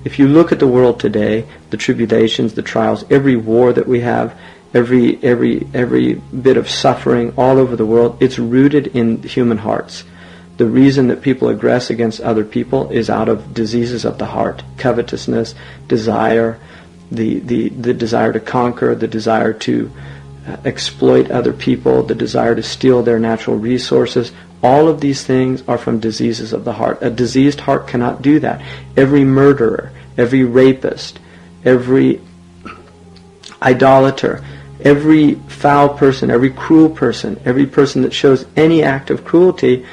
If you look at the world today, the tribulations, the trials, every war that we have, every bit of suffering all over the world, it's rooted in human hearts. The reason that people aggress against other people is out of diseases of the heart, covetousness, desire, the desire to conquer, the desire to exploit other people, the desire to steal their natural resources. All of these things are from diseases of the heart. A diseased heart cannot do that. Every murderer, every rapist, every idolater, every foul person, every cruel person, every person that shows any act of cruelty,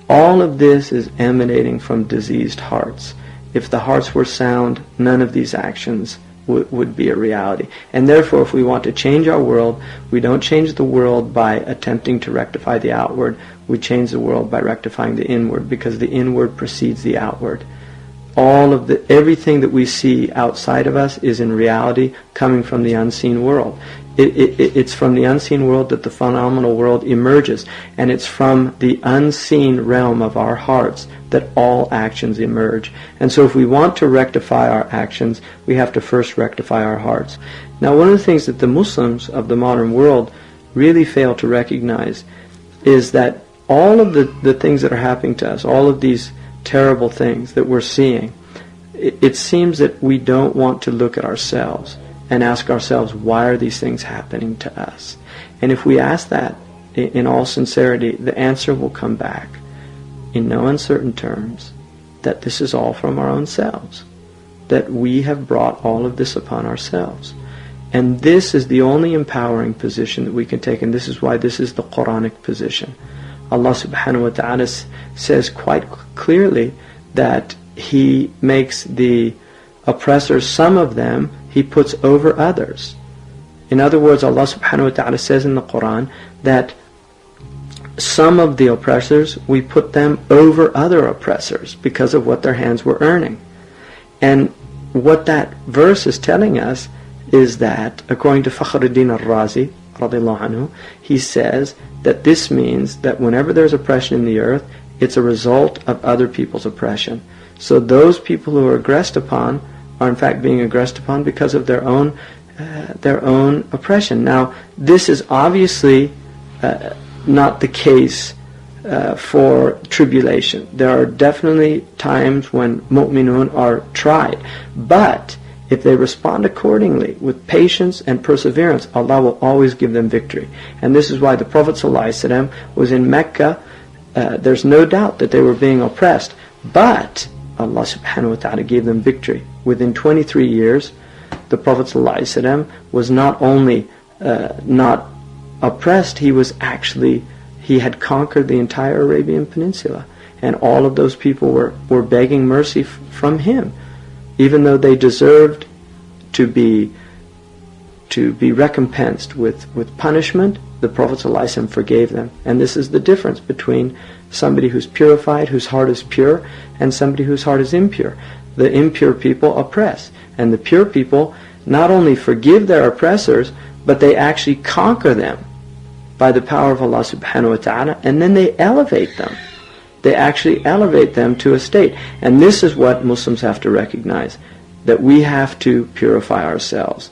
all of this is emanating from diseased hearts. If the hearts were sound, none of these actions would be a reality. And therefore, if we want to change our world, we don't change the world by attempting to rectify the outward. We change the world by rectifying the inward, because the inward precedes the outward. Everything that we see outside of us is in reality coming from the unseen world. It's from the unseen world that the phenomenal world emerges, and it's from the unseen realm of our hearts that all actions emerge. And so if we want to rectify our actions, we have to first rectify our hearts. Now, one of the things that the Muslims of the modern world really fail to recognize is that all of the things that are happening to us, all of these terrible things that we're seeing, it seems that we don't want to look at ourselves and ask ourselves, why are these things happening to us? And if we ask that in all sincerity, the answer will come back in no uncertain terms that this is all from our own selves, that we have brought all of this upon ourselves. And this is the only empowering position that we can take, and this is why this is the Quranic position. Allah subhanahu wa ta'ala says quite clearly that He makes the oppressors, some of them, He puts over others. In other words, Allah subhanahu wa ta'ala says in the Quran that some of the oppressors, we put them over other oppressors because of what their hands were earning. And what that verse is telling us is that, according to Fakhruddin al-Razi, radiallahu anhu, he says that this means that whenever there's oppression in the earth, it's a result of other people's oppression. So those people who are aggressed upon are in fact being aggressed upon because of their own oppression. Now, this is obviously not the case for tribulation. There are definitely times when mu'minun are tried, but if they respond accordingly with patience and perseverance, Allah will always give them victory. And this is why the Prophet ﷺ was in Mecca. There's no doubt that they were being oppressed, but Allah subhanahu wa ta'ala gave them victory. Within 23 years, the Prophet ﷺ was not only not oppressed, he had conquered the entire Arabian Peninsula. And all of those people were begging mercy from him. Even though they deserved to be recompensed with punishment, the Prophet ﷺ forgave them. And this is the difference between somebody who's purified, whose heart is pure, and somebody whose heart is impure. The impure people oppress, and the pure people not only forgive their oppressors, but they actually conquer them by the power of Allah subhanahu wa ta'ala, and then they elevate them. They actually elevate them to a state. And this is what Muslims have to recognize, that we have to purify ourselves.